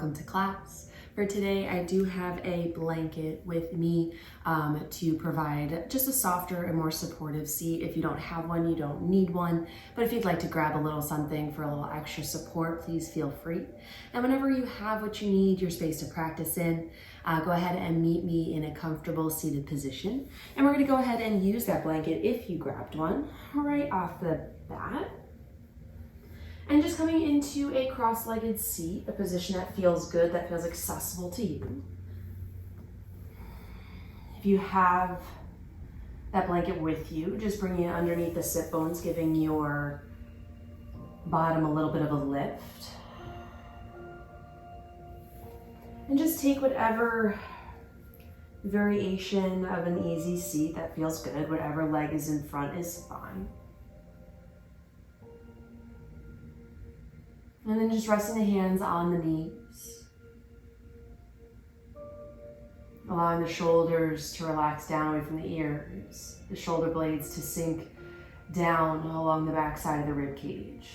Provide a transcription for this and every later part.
welcome to class. For today, I do have a blanket with me to provide just a softer and more supportive seat. If you don't have one, you don't need one, but if you'd like to grab a little something for a little extra support, please feel free. And whenever you have what you need, your space to practice in, go ahead and meet me in a comfortable seated position. And we're gonna go ahead and use that blanket, if you grabbed one, right off the bat. And just coming into a cross-legged seat, a position that feels good, that feels accessible to you. If you have that blanket with you, just bringing it underneath the sit bones, giving your bottom a little bit of a lift. And just take whatever variation of an easy seat that feels good, whatever leg is in front is fine. And then just resting the hands on the knees. Allowing the shoulders to relax down away from the ears. The shoulder blades to sink down along the back side of the rib cage.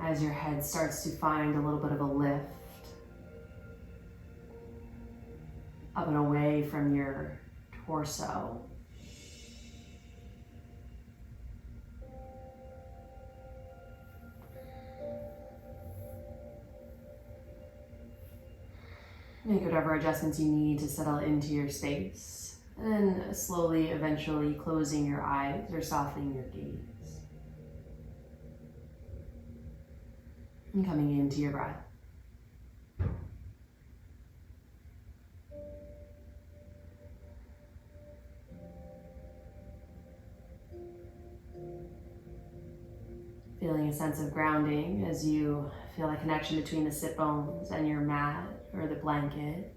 As your head starts to find a little bit of a lift. Up and away from your torso. Make whatever adjustments you need to settle into your space. And then slowly, eventually closing your eyes or softening your gaze. And coming into your breath. Feeling a sense of grounding as you feel a connection between the sit bones and your mat or the blanket.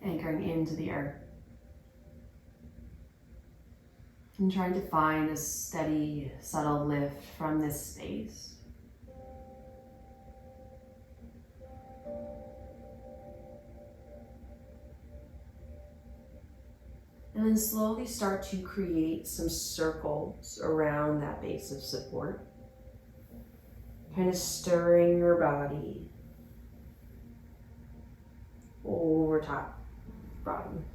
Anchoring into the earth. And trying to find a steady, subtle lift from this space. And then slowly start to create some circles around that base of support. Kind of stirring your body over top, bottom,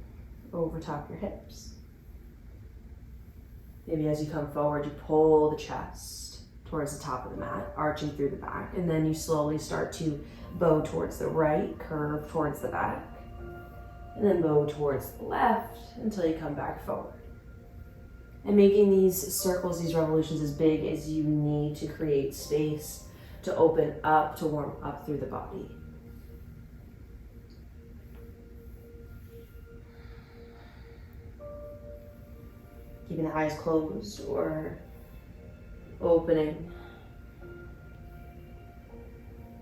over top your hips. Maybe as you come forward, you pull the chest towards the top of the mat, arching through the back, and then you slowly start to bow towards the right, curve towards the back. And then bow towards the left until you come back forward. And making these circles, these revolutions as big as you need to create space to open up, to warm up through the body. Keeping the eyes closed or opening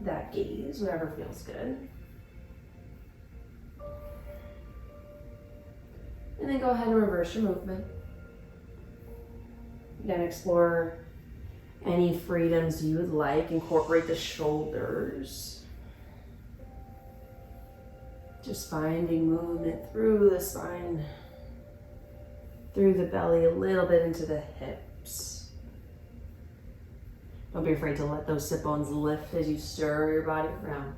that gaze, whatever feels good. And then go ahead and reverse your movement. Again, explore any freedoms you would like. Incorporate the shoulders. Just finding movement through the spine, through the belly, a little bit into the hips. Don't be afraid to let those sit bones lift as you stir your body around.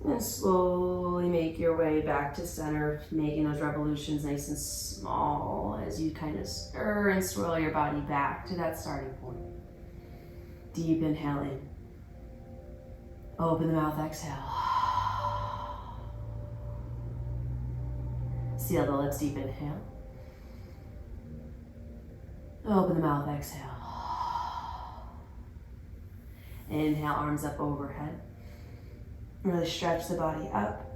And slowly make your way back to center, making those revolutions nice and small as you kind of stir and swirl your body back to that starting point. Deep inhale in. Open the mouth, exhale. Seal the lips, deep inhale. Open the mouth, exhale. Inhale, arms up overhead. Really stretch the body up.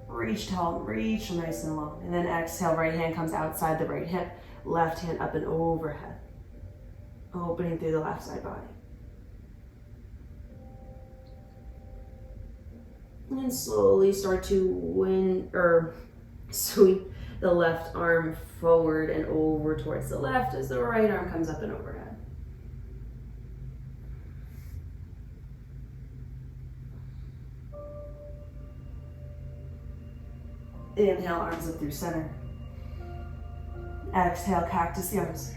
Reach tall, reach nice and long. And then exhale, right hand comes outside the right hip. Left hand up and overhead. Opening through the left side body. And then slowly start to sweep the left arm forward and over towards the left as the right arm comes up and overhead. Inhale, arms up through center. Exhale, cactus the arms.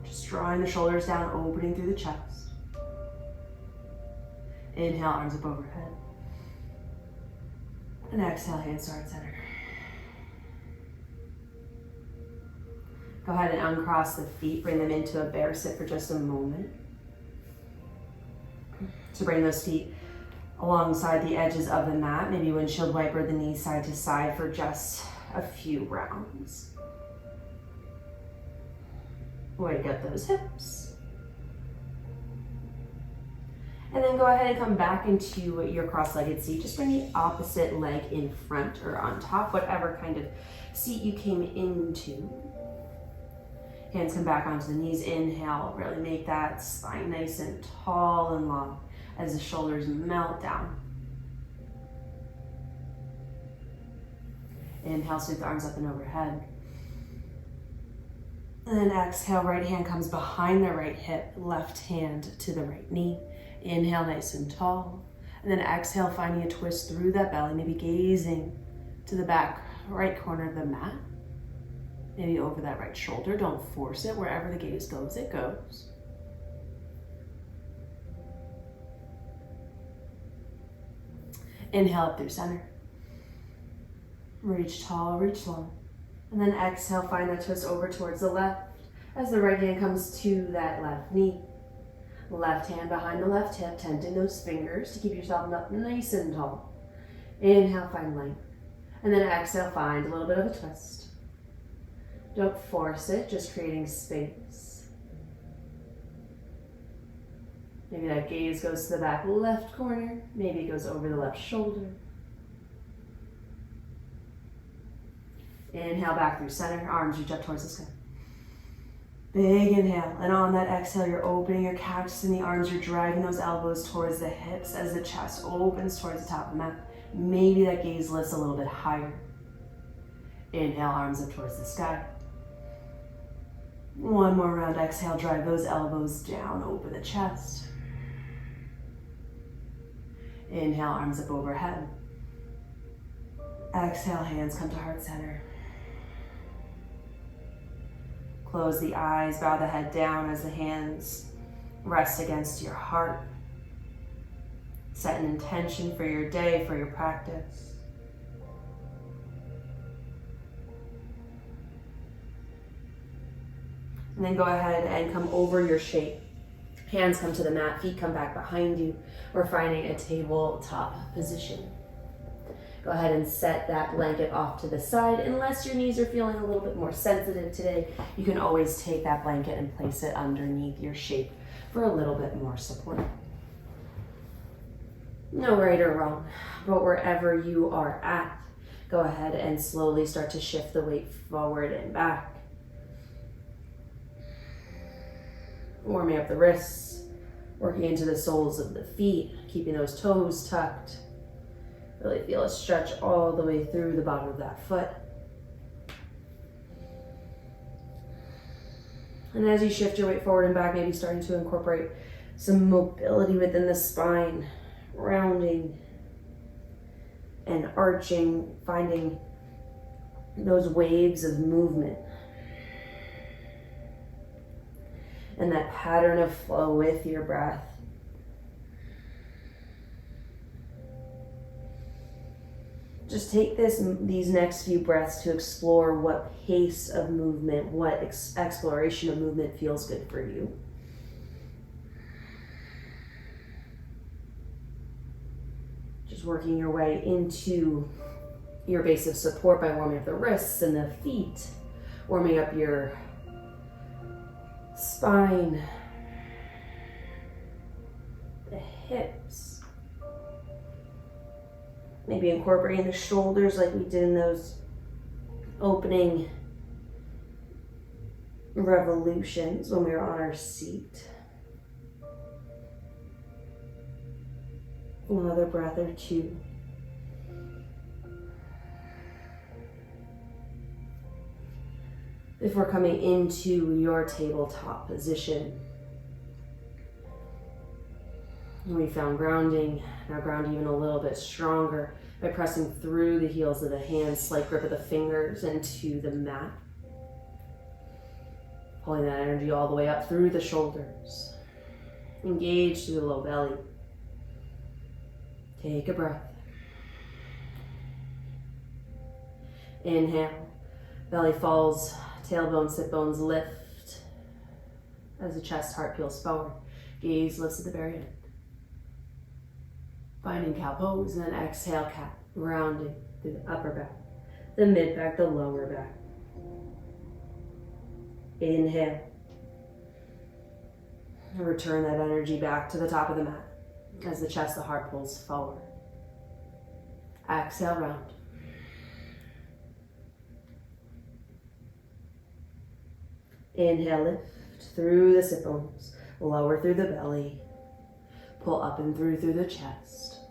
Just drawing the shoulders down, opening through the chest. Inhale, arms up overhead. And exhale, hands to heart center. Go ahead and uncross the feet, bring them into a bear sit for just a moment. So bring those feet alongside the edges of the mat, maybe windshield wiper the knees side to side for just a few rounds. Wake up those hips. And then go ahead and come back into your cross-legged seat. Just bring the opposite leg in front or on top, whatever kind of seat you came into. Hands come back onto the knees. Inhale, really make that spine nice and tall and long as the shoulders melt down. Inhale, sweep the arms up and overhead. And then exhale, right hand comes behind the right hip, left hand to the right knee. Inhale, nice and tall. And then exhale, finding a twist through that belly, maybe gazing to the back right corner of the mat. Maybe over that right shoulder. Don't force it. Wherever the gaze goes, it goes. Inhale up through center. Reach tall, reach long. And then exhale, find that twist over towards the left as the right hand comes to that left knee. Left hand behind the left hip, tenting those fingers to keep yourself up nice and tall. Inhale, find length. And then exhale, find a little bit of a twist. Don't force it, just creating space. Maybe that gaze goes to the back left corner. Maybe it goes over the left shoulder. Inhale back through center, arms reach up towards the sky. Big inhale, and on that exhale, you're opening your cactus in the arms, you're driving those elbows towards the hips as the chest opens towards the top of the mat. Maybe that gaze lifts a little bit higher. Inhale, arms up towards the sky. One more round, exhale, drive those elbows down, open the chest. Inhale, arms up overhead. Exhale, hands come to heart center. Close the eyes, bow the head down as the hands rest against your heart. Set an intention for your day, for your practice. And then go ahead and come over your shape. Hands come to the mat, feet come back behind you. We're finding a tabletop position. Go ahead and set that blanket off to the side. Unless your knees are feeling a little bit more sensitive today, you can always take that blanket and place it underneath your shape for a little bit more support. No right or wrong, but wherever you are at, go ahead and slowly start to shift the weight forward and back. Warming up the wrists, working into the soles of the feet, keeping those toes tucked. Really feel a stretch all the way through the bottom of that foot. And as you shift your weight forward and back, maybe starting to incorporate some mobility within the spine, rounding and arching, finding those waves of movement. And that pattern of flow with your breath. Just take these next few breaths to explore what pace of movement, what exploration of movement feels good for you. Just working your way into your base of support by warming up the wrists and the feet, warming up your spine, the hips. Maybe incorporating the shoulders like we did in those opening revolutions when we were on our seat. Another breath or two. Before coming into your tabletop position. And we found grounding, now ground even a little bit stronger by pressing through the heels of the hands, slight grip of the fingers into the mat. Pulling that energy all the way up through the shoulders. Engage through the low belly. Take a breath. Inhale. Belly falls, tailbone, sit bones lift as the chest, heart peels forward. Gaze lifts at the very end. Finding cow pose, and then exhale, cat, rounding through the upper back, the mid back, the lower back. Inhale. Return that energy back to the top of the mat as the chest, the heart pulls forward. Exhale, round. Inhale, lift through the sit bones, lower through the belly, pull up and through the chest.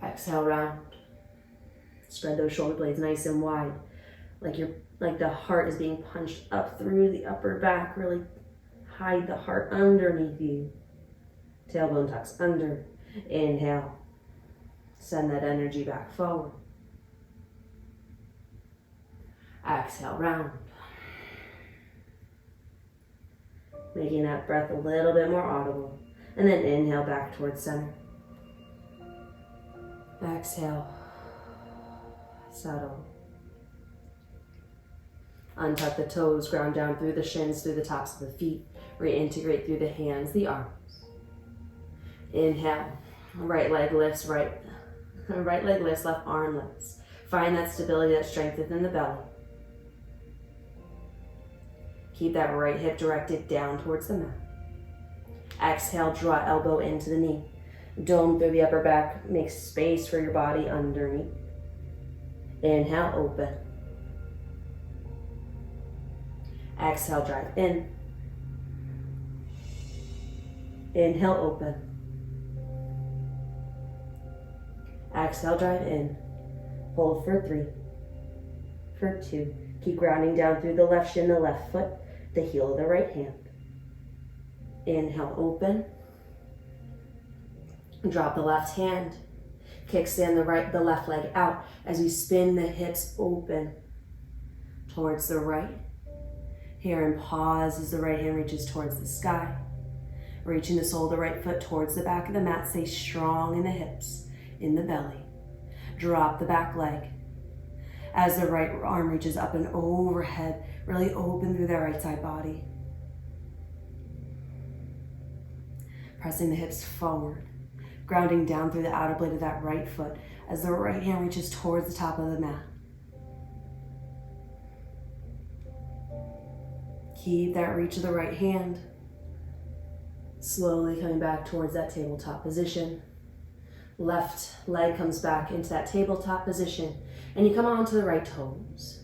Exhale, round. Spread those shoulder blades nice and wide, like the heart is being punched up through the upper back. Really hide the heart underneath you. Tailbone tucks under. Inhale. Send that energy back forward. Exhale, round. Making that breath a little bit more audible. And then inhale back towards center. Exhale. Settle. Untuck the toes, ground down through the shins, through the tops of the feet. Reintegrate through the hands, the arms. Inhale. Right leg lifts, right leg lifts, left arm lifts. Find that stability, that strength within the belly. Keep that right hip directed down towards the mat. Exhale, draw elbow into the knee. Dome through the upper back. Make space for your body underneath. Inhale, open. Exhale, drive in. Inhale, open. Exhale, drive in. Hold for 3, for 2. Keep grounding down through the left shin, the left foot, the heel of the right hand. Inhale, open. Drop the left hand. Kickstand the left leg out as you spin the hips open towards the right. Here and pause as the right hand reaches towards the sky. Reaching the sole of the right foot towards the back of the mat. Stay strong in the hips, in the belly. Drop the back leg. As the right arm reaches up and overhead, really open through that right side body. Pressing the hips forward, grounding down through the outer blade of that right foot as the right hand reaches towards the top of the mat. Keep that reach of the right hand. Slowly coming back towards that tabletop position. Left leg comes back into that tabletop position, and you come onto the right toes.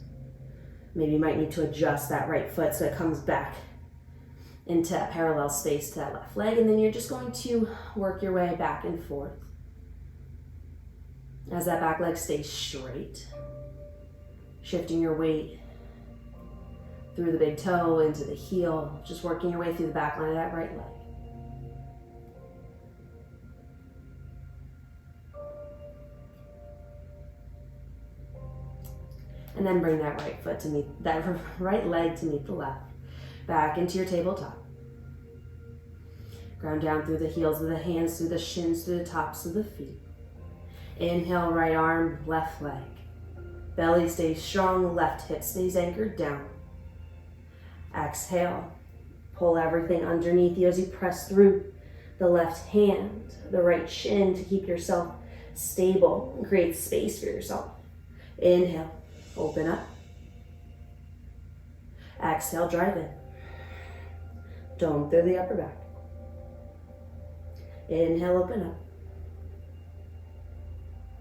Maybe you might need to adjust that right foot so it comes back into that parallel space to that left leg, and then you're just going to work your way back and forth as that back leg stays straight. Shifting your weight through the big toe into the heel, just working your way through the back line of that right leg. And then bring that right leg to meet the left. Back into your tabletop. Ground down through the heels of the hands, through the shins, through the tops of the feet. Inhale, right arm, left leg. Belly stays strong, left hip stays anchored down. Exhale. Pull everything underneath you as you press through the left hand, the right shin to keep yourself stable and create space for yourself. Inhale. Open up. Exhale, drive in. Dome through the upper back. Inhale, open up.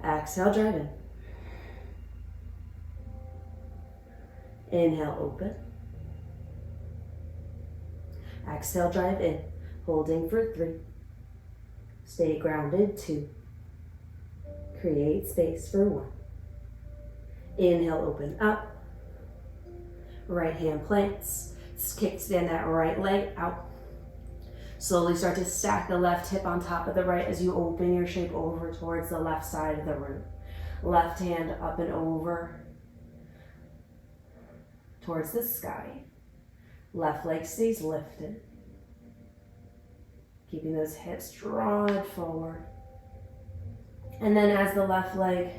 Exhale, drive in. Inhale, open. Exhale, drive in. Holding for 3. Stay grounded, 2. Create space for 1. Inhale, open up. Right hand plants. Kickstand that right leg out. Slowly start to stack the left hip on top of the right as you open your shape over towards the left side of the room. Left hand up and over towards the sky. Left leg stays lifted. Keeping those hips drawn forward. And then as the left leg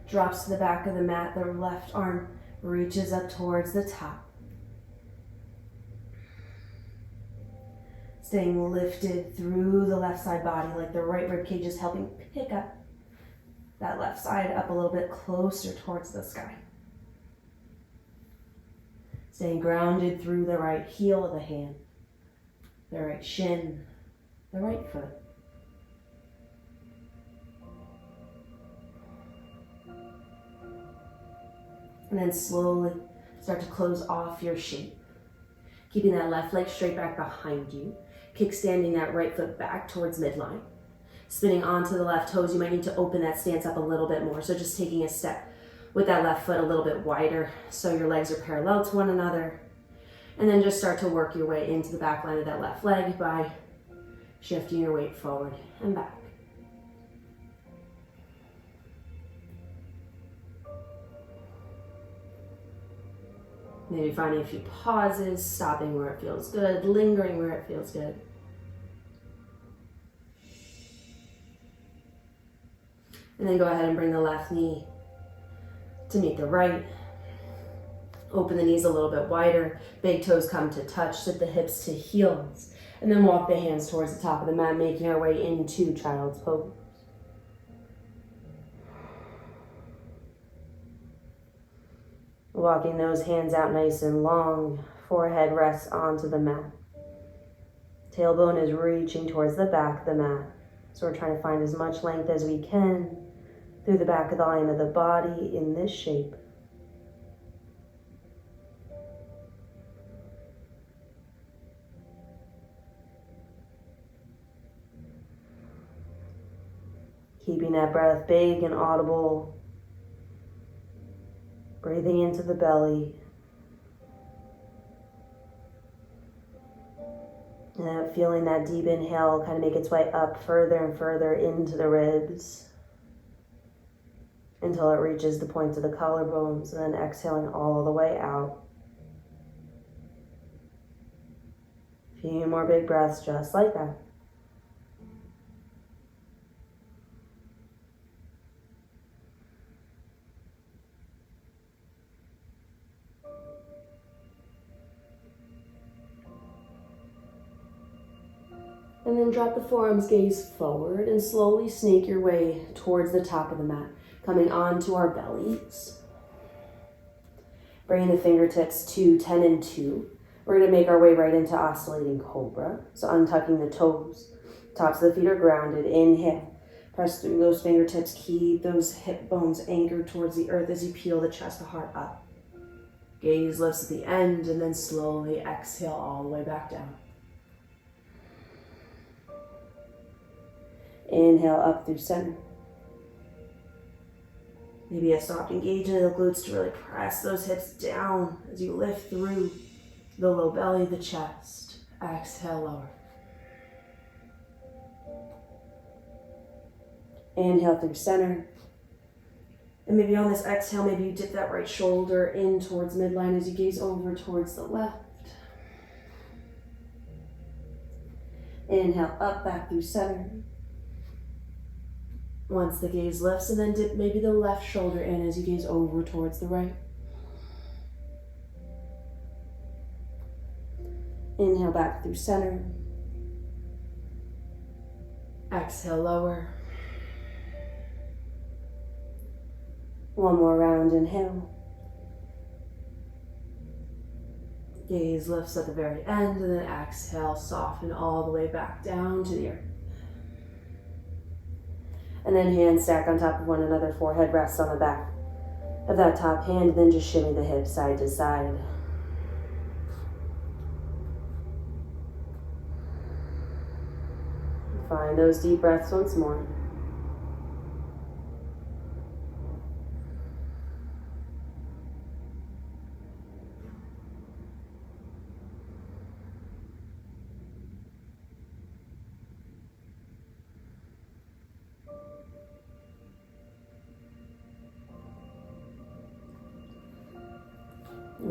drops to the back of the mat, the left arm reaches up towards the top. Staying lifted through the left side body, like the right rib cage is helping pick up that left side up a little bit closer towards the sky. Staying grounded through the right heel of the hand, the right shin, the right foot. And then slowly start to close off your shape. Keeping that left leg straight back behind you. Kickstanding that right foot back towards midline. Spinning onto the left toes. You might need to open that stance up a little bit more. So just taking a step with that left foot a little bit wider so your legs are parallel to one another. And then just start to work your way into the back line of that left leg by shifting your weight forward and back. Maybe finding a few pauses, stopping where it feels good, lingering where it feels good. And then go ahead and bring the left knee to meet the right. Open the knees a little bit wider. Big toes come to touch, sit the hips to heels. And then walk the hands towards the top of the mat, making our way into child's pose. Walking those hands out nice and long, forehead rests onto the mat. Tailbone is reaching towards the back of the mat. So we're trying to find as much length as we can through the back of the line of the body in this shape. Keeping that breath big and audible. Breathing into the belly. And then feeling that deep inhale kind of make its way up further and further into the ribs until it reaches the points of the collarbones, and then exhaling all the way out. A few more big breaths just like that. And then drop the forearms, gaze forward, and slowly snake your way towards the top of the mat, coming onto our bellies. Bringing the fingertips to 10 and 2. We're going to make our way right into oscillating cobra. So untucking the toes. Tops of the feet are grounded. Inhale. Press through those fingertips. Keep those hip bones anchored towards the earth as you peel the chest, the heart up. Gaze lifts at the end, and then slowly exhale all the way back down. Inhale up through center. Maybe a soft engagement of the glutes to really press those hips down as you lift through the low belly, the chest. Exhale, lower. Inhale through center. And maybe on this exhale, maybe you dip that right shoulder in towards midline as you gaze over towards the left. Inhale up, back through center. Once the gaze lifts, and then dip maybe the left shoulder in as you gaze over towards the right. Inhale back through center. Exhale, lower. One more round, inhale. Gaze lifts at the very end, and then exhale, soften all the way back down to the earth. And then hands stack on top of one another, forehead rests on the back of that top hand, and then just shimmy the hips side to side. Find those deep breaths once more.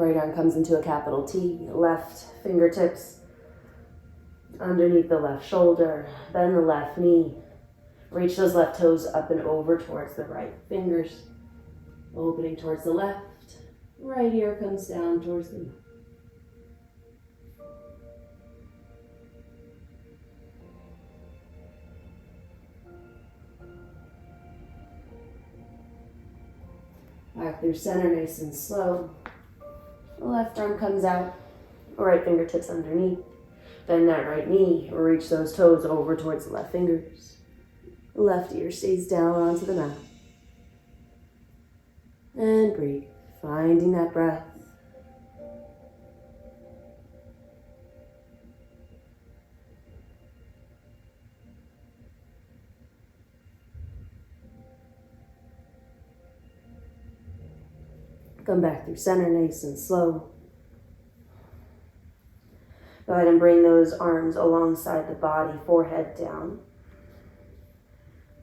Right arm comes into a capital T. Left fingertips underneath the left shoulder. Bend the left knee. Reach those left toes up and over towards the right fingers. Opening towards the left. Right ear comes down towards the mat. Back through center, nice and slow. The left arm comes out. Right fingertips underneath. Bend that right knee. Reach those toes over towards the left fingers. Left ear stays down onto the mat. And breathe. Finding that breath. Come back through center, nice and slow. Go ahead and bring those arms alongside the body, forehead down.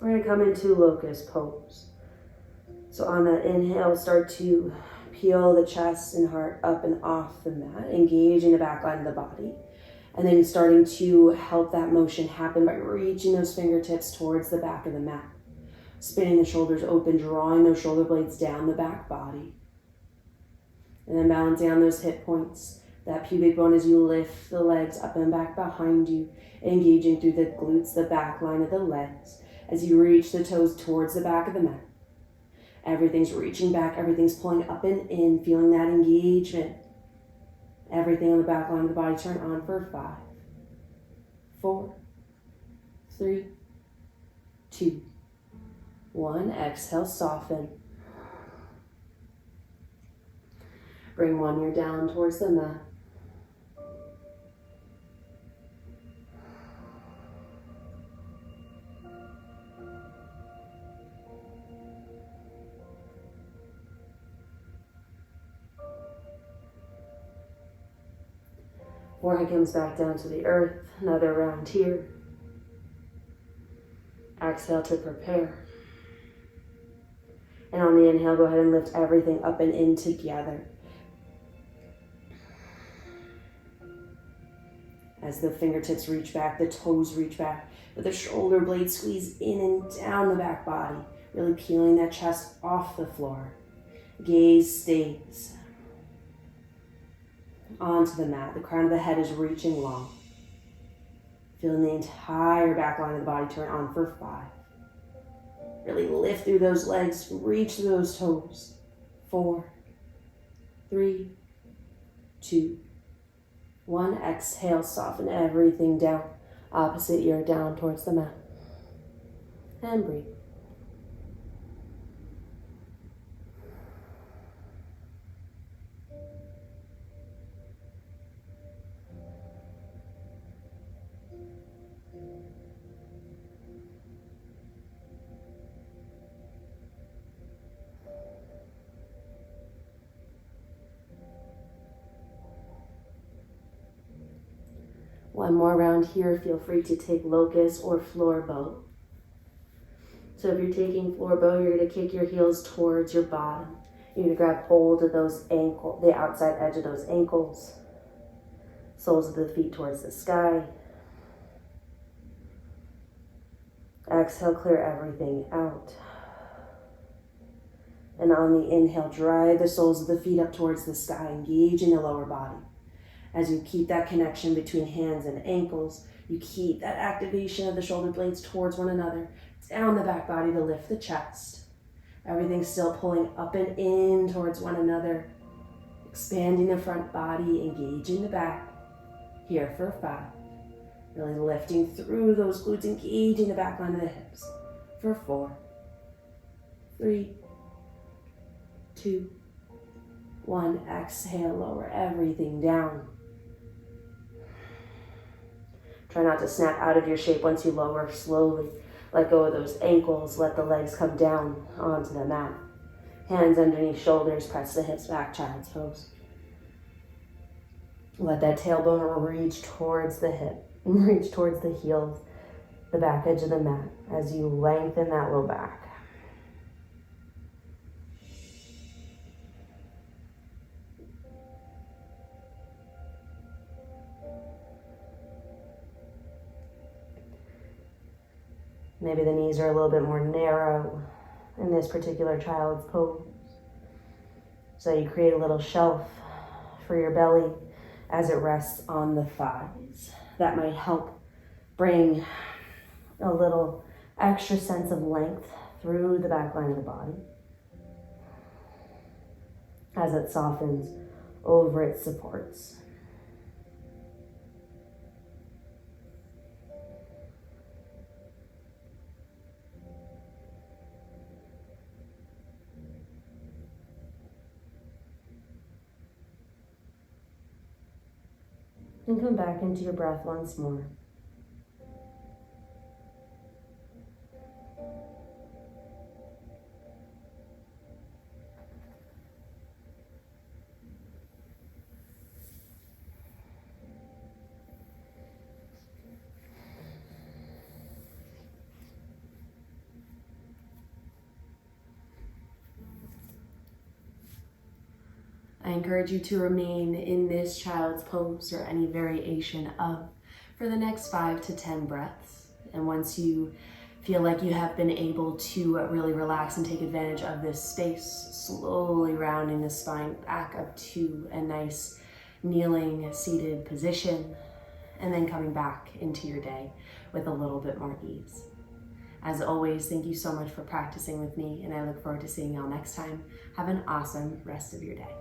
We're going to come into locust pose. So on that inhale, start to peel the chest and heart up and off the mat, engaging the back line of the body. And then starting to help that motion happen by reaching those fingertips towards the back of the mat. Spinning the shoulders open, drawing those shoulder blades down the back body. And then balancing on those hip points, that pubic bone as you lift the legs up and back behind you, engaging through the glutes, the back line of the legs, as you reach the toes towards the back of the mat. Everything's reaching back, everything's pulling up and in, feeling that engagement. Everything on the back line of the body, turn on for 5, 4, 3, 2, 1. Exhale, soften. Bring one ear down towards the mat. Forehead comes back down to the earth. Another round here. Exhale to prepare. And on the inhale, go ahead and lift everything up and in together. As the fingertips reach back, the toes reach back, but the shoulder blades squeeze in and down the back body, really peeling that chest off the floor. Gaze stays onto the mat. The crown of the head is reaching long. Feeling the entire back line of the body turn on for 5. Really lift through those legs, reach through those toes. 4, 3, 2, 1. Exhale, soften everything down. Opposite ear down towards the mat. And breathe. One more round here. Feel free to take locust or floor bow. So if you're taking floor bow, you're going to kick your heels towards your bottom. You're going to grab hold of those ankles, the outside edge of those ankles. Soles of the feet towards the sky. Exhale, clear everything out. And on the inhale, drive the soles of the feet up towards the sky, engaging the lower body. As you keep that connection between hands and ankles, you keep that activation of the shoulder blades towards one another, down the back body to lift the chest. Everything's still pulling up and in towards one another, expanding the front body, engaging the back. Here for 5. Really lifting through those glutes, engaging the back line of the hips. For 4, 3, 2, 1. Exhale, lower everything down. Try not to snap out of your shape once you lower slowly. Let go of those ankles. Let the legs come down onto the mat. Hands underneath shoulders. Press the hips back, child's pose. Let that tailbone reach towards the hip. Reach towards the heels, the back edge of the mat as you lengthen that low back. Maybe the knees are a little bit more narrow in this particular child's pose. So you create a little shelf for your belly as it rests on the thighs. That might help bring a little extra sense of length through the back line of the body as it softens over its supports. And come back into your breath once more. I encourage you to remain in this child's pose or any variation of for the next 5 to 10 breaths. And once you feel like you have been able to really relax and take advantage of this space, slowly rounding the spine back up to a nice kneeling seated position, and then coming back into your day with a little bit more ease. As always, thank you so much for practicing with me, and I look forward to seeing y'all next time. Have an awesome rest of your day.